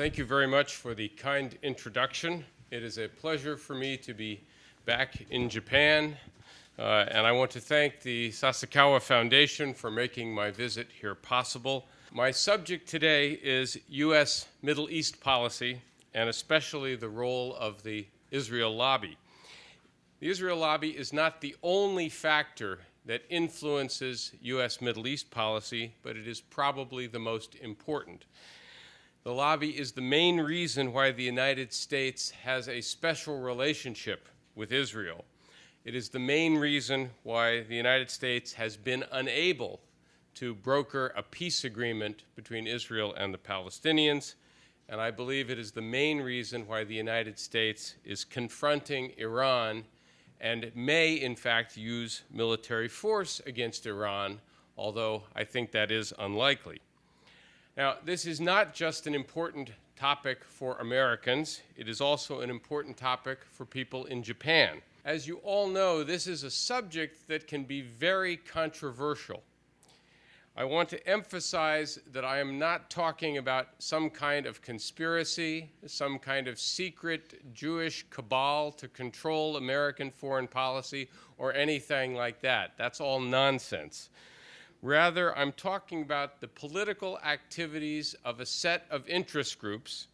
Thank you very much for the kind introduction. It is a pleasure for me to be back in Japan, and I want to thank the Sasakawa Foundation for making my visit here possible. My subject today is US Middle East policy, and especially the role of the Israel lobby. The Israel lobby is not the only factor that influences US Middle East policy, but it is probably the most important. The lobby is the main reason why the United States has a special relationship with Israel. It is the main reason why the United States has been unable to broker a peace agreement between Israel and the Palestinians, and I believe it is the main reason why the United States is confronting Iran and may, in fact, use military force against Iran, although I think that is unlikely. Now, this is not just an important topic for Americans, it is also an important topic for people in Japan. As you all know, this is a subject that can be very controversial. I want to emphasize that I am not talking about some kind of conspiracy, some kind of secret Jewish cabal to control American foreign policy, or anything like that. That's all nonsense. Rather, I'm talking about the political activities of a set of interest groups,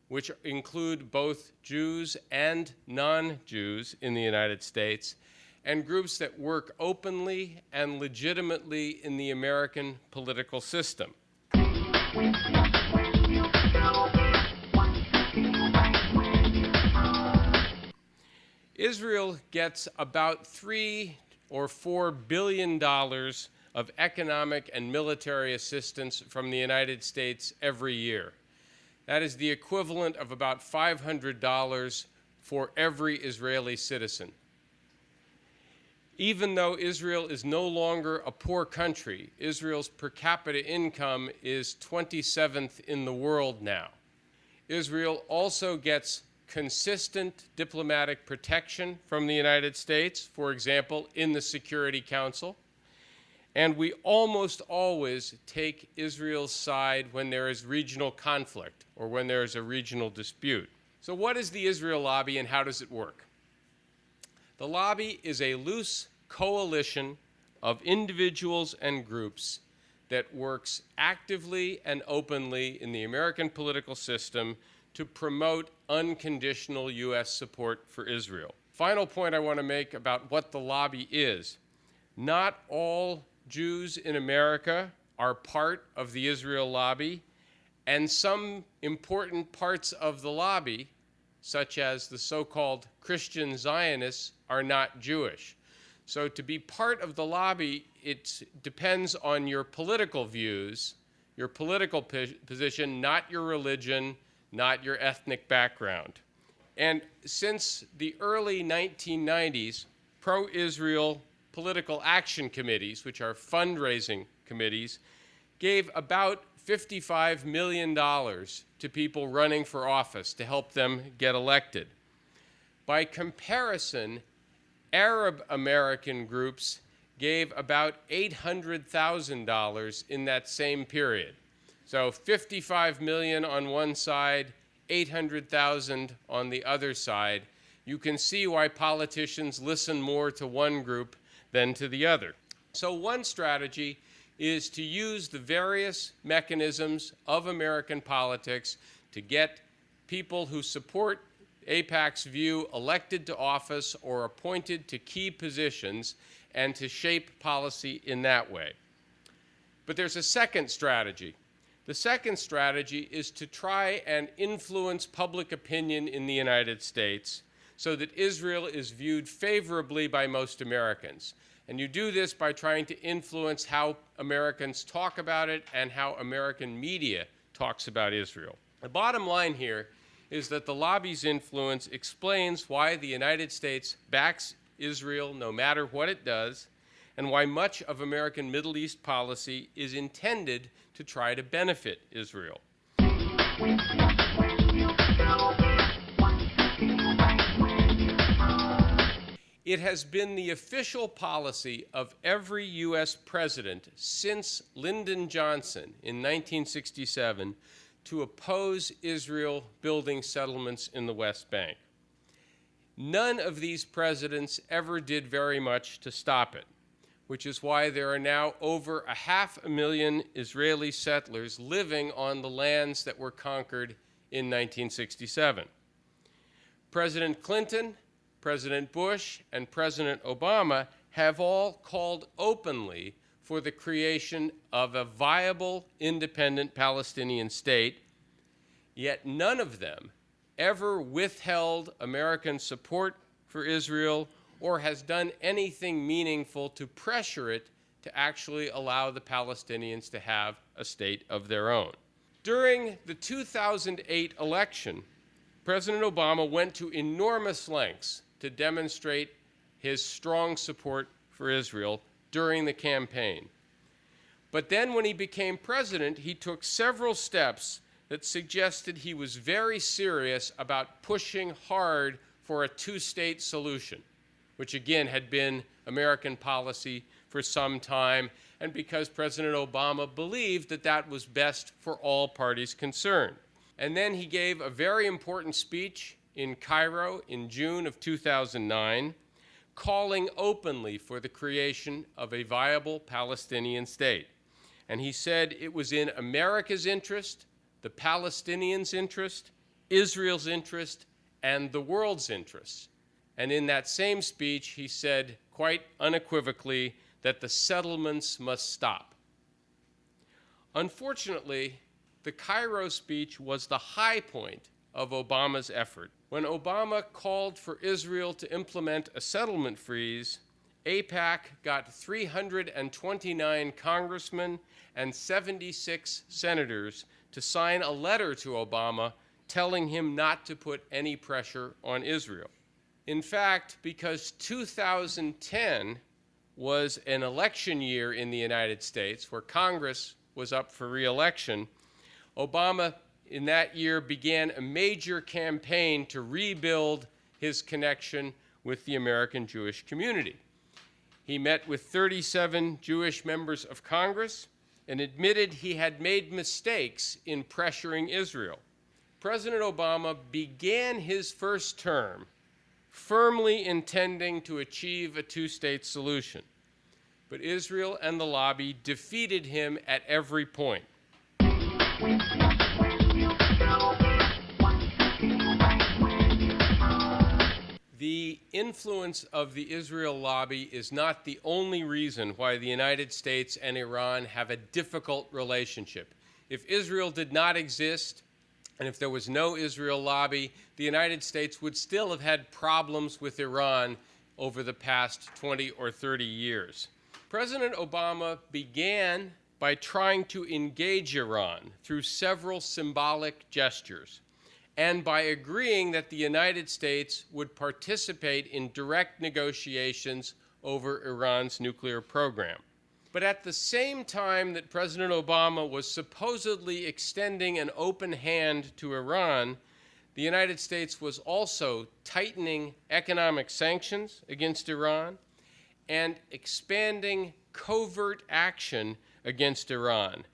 which include both Jews and non-Jews in the United States, and groups that work openly and legitimately in the American political system. Israel gets about $3 or $4 billion of economic and military assistance from the United States every year. That is the equivalent of about $500 for every Israeli citizen. Even though Israel is no longer a poor country, Israel's per capita income is 27th in the world now. Israel also gets consistent diplomatic protection from the United States, for example, in the Security Council. And we almost always take Israel's side when there is regional conflict or when there is a regional dispute. So what is the Israel lobby and how does it work? The lobby is a loose coalition of individuals and groups that works actively and openly in the American political system to promote unconditional U.S. support for Israel. Final point I want to make about what the lobby is. Not all Jews in America are part of the Israel lobby, and some important parts of the lobby, such as the so-called Christian Zionists, are not Jewish. So to be part of the lobby, it depends on your political views, your political position, not your religion, not your ethnic background. And since the early 1990s, pro-Israel political action committees, which are fundraising committees, gave about $55 million to people running for office to help them get elected. By comparison, Arab American groups gave about $800,000 in that same period. So $55 million on one side, $800,000 on the other side. You can see why politicians listen more to one group than to the other. So one strategy is to use the various mechanisms of American politics to get people who support AIPAC's view elected to office or appointed to key positions and to shape policy in that way. But there's a second strategy. The second strategy is to try and influence public opinion in the United States so that Israel is viewed favorably by most Americans. And you do this by trying to influence how Americans talk about it and how American media talks about Israel. The bottom line here is that the lobby's influence explains why the United States backs Israel no matter what it does, and why much of American Middle East policy is intended to try to benefit Israel. It has been the official policy of every U.S. president since Lyndon Johnson in 1967 to oppose Israel building settlements in the West Bank. None of these presidents ever did very much to stop it, which is why there are now over 500,000 Israeli settlers living on the lands that were conquered in 1967. President Clinton, President Bush, and President Obama have all called openly for the creation of a viable, independent Palestinian state, yet none of them ever withheld American support for Israel or has done anything meaningful to pressure it to actually allow the Palestinians to have a state of their own. During the 2008 election, President Obama went to enormous lengths to demonstrate his strong support for Israel during the campaign. But then when he became president, he took several steps that suggested he was very serious about pushing hard for a two-state solution, which again had been American policy for some time, and because President Obama believed that that was best for all parties concerned. And then he gave a very important speech in Cairo in June of 2009, calling openly for the creation of a viable Palestinian state. And he said it was in America's interest, the Palestinians' interest, Israel's interest, and the world's interest. And in that same speech, he said quite unequivocally that the settlements must stop. Unfortunately, the Cairo speech was the high point of Obama's effort. When Obama called for Israel to implement a settlement freeze, AIPAC got 329 congressmen and 76 senators to sign a letter to Obama telling him not to put any pressure on Israel. In fact, because 2010 was an election year in the United States where Congress was up for re-election, Obama in that year began a major campaign to rebuild his connection with the American Jewish community. He met with 37 Jewish members of Congress and admitted he had made mistakes in pressuring Israel. President Obama began his first term firmly intending to achieve a two-state solution, but Israel and the lobby defeated him at every point. The influence of the Israel lobby is not the only reason why the United States and Iran have a difficult relationship. If Israel did not exist, and if there was no Israel lobby, the United States would still have had problems with Iran over the past 20 or 30 years. President Obama began by trying to engage Iran through several symbolic gestures, and by agreeing that the United States would participate in direct negotiations over Iran's nuclear program. But at the same time that President Obama was supposedly extending an open hand to Iran, the United States was also tightening economic sanctions against Iran and expanding covert action against Iran,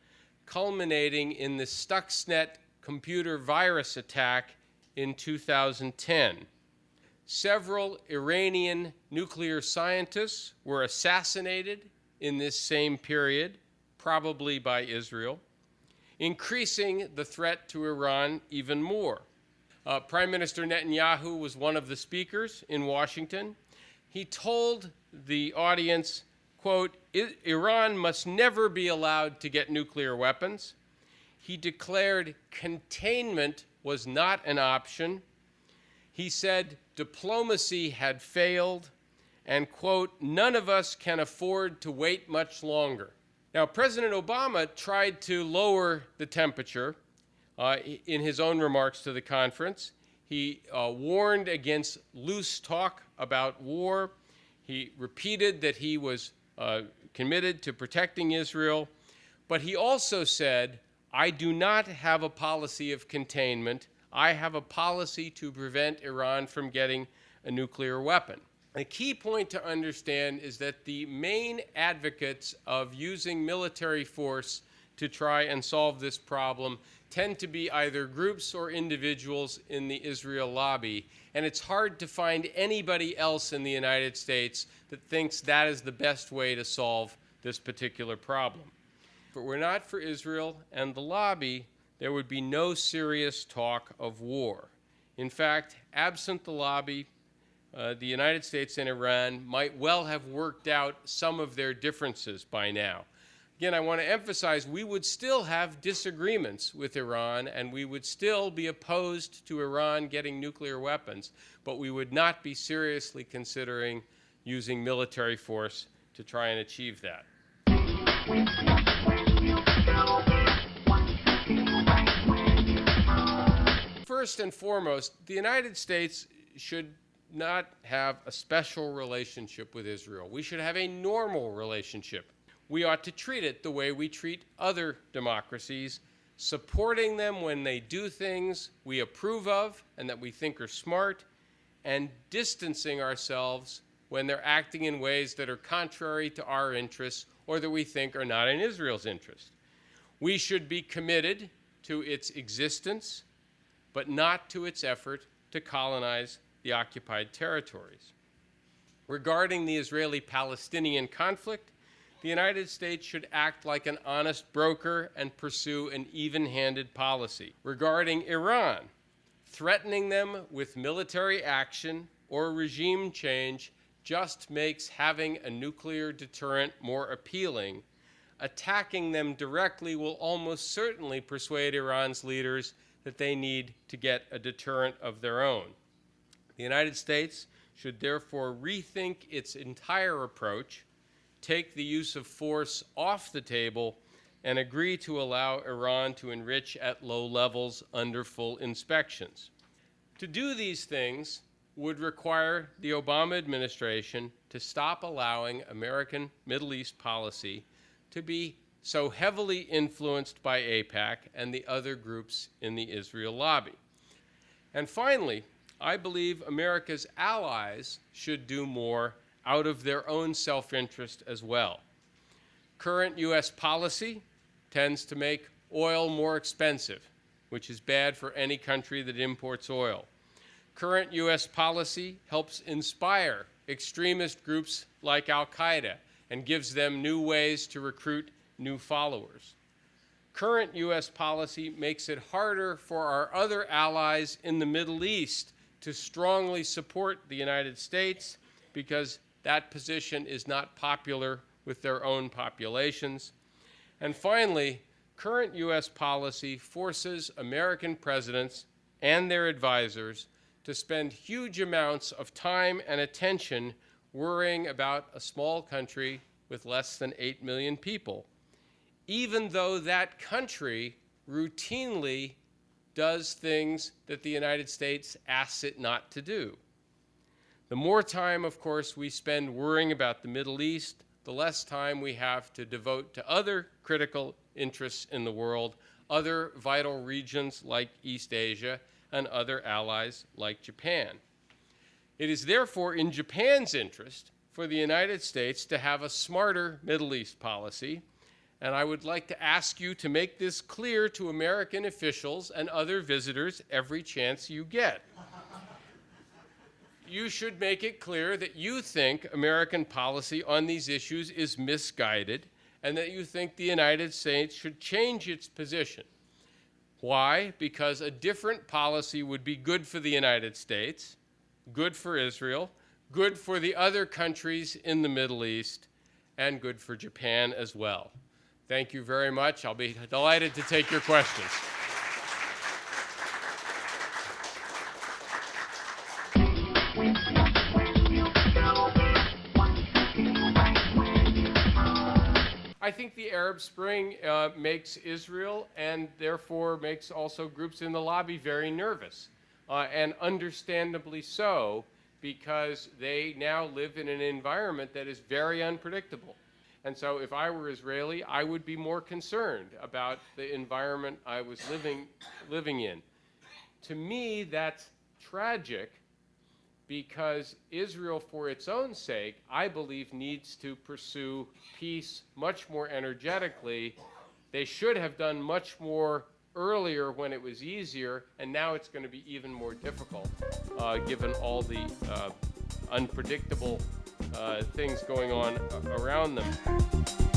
culminating in the Stuxnet computer virus attack in 2010. Several Iranian nuclear scientists were assassinated in this same period, probably by Israel, increasing the threat to Iran even more. Prime Minister Netanyahu was one of the speakers in Washington. He told the audience, quote, "Iran must never be allowed to get nuclear weapons." He declared containment was not an option. He said diplomacy had failed and, quote, "none of us can afford to wait much longer." Now, President Obama tried to lower the temperature in his own remarks to the conference. He warned against loose talk about war. He repeated that he was committed to protecting Israel. But he also said, "I do not have a policy of containment. I have a policy to prevent Iran from getting a nuclear weapon." The key point to understand is that the main advocates of using military force to try and solve this problem tend to be either groups or individuals in the Israel lobby, and it's hard to find anybody else in the United States that thinks that is the best way to solve this particular problem. If it were not for Israel and the lobby, there would be no serious talk of war. In fact, absent the lobby, the United States and Iran might well have worked out some of their differences by now. Again, I want to emphasize we would still have disagreements with Iran, and we would still be opposed to Iran getting nuclear weapons, but we would not be seriously considering using military force to try and achieve that. First and foremost, the United States should not have a special relationship with Israel. We should have a normal relationship. We ought to treat it the way we treat other democracies, supporting them when they do things we approve of and that we think are smart, and distancing ourselves when they're acting in ways that are contrary to our interests or that we think are not in Israel's interest. We should be committed to its existence, but not to its effort to colonize the occupied territories. Regarding the Israeli-Palestinian conflict, the United States should act like an honest broker and pursue an even-handed policy. Regarding Iran, threatening them with military action or regime change just makes having a nuclear deterrent more appealing. Attacking them directly will almost certainly persuade Iran's leaders that they need to get a deterrent of their own. The United States should therefore rethink its entire approach, take the use of force off the table, and agree to allow Iran to enrich at low levels under full inspections. To do these things would require the Obama administration to stop allowing American Middle East policy to be so heavily influenced by AIPAC and the other groups in the Israel lobby. And finally, I believe America's allies should do more out of their own self-interest as well. Current U.S. policy tends to make oil more expensive, which is bad for any country that imports oil. Current U.S. policy helps inspire extremist groups like Al-Qaeda and gives them new ways to recruit new followers. Current U.S. policy makes it harder for our other allies in the Middle East to strongly support the United States because that position is not popular with their own populations. And finally, current U.S. policy forces American presidents and their advisors to spend huge amounts of time and attention worrying about a small country with less than 8 million people, even though that country routinely does things that the United States asks it not to do. The more time, of course, we spend worrying about the Middle East, the less time we have to devote to other critical interests in the world, other vital regions like East Asia, and other allies like Japan. It is therefore in Japan's interest for the United States to have a smarter Middle East policy, and I would like to ask you to make this clear to American officials and other visitors every chance you get. You should make it clear that you think American policy on these issues is misguided and that you think the United States should change its position. Why? Because a different policy would be good for the United States, good for Israel, good for the other countries in the Middle East, and good for Japan as well. Thank you very much. I'll be delighted to take your questions. I think the Arab Spring makes Israel and therefore makes also groups in the lobby very nervous, and understandably so, because they now live in an environment that is very unpredictable. And so if I were Israeli, I would be more concerned about the environment I was living in. To me, that's tragic, because Israel, for its own sake, I believe needs to pursue peace much more energetically they should have done much more earlier when it was easier, and now it's going to be even more difficult given all the unpredictable things going on around them.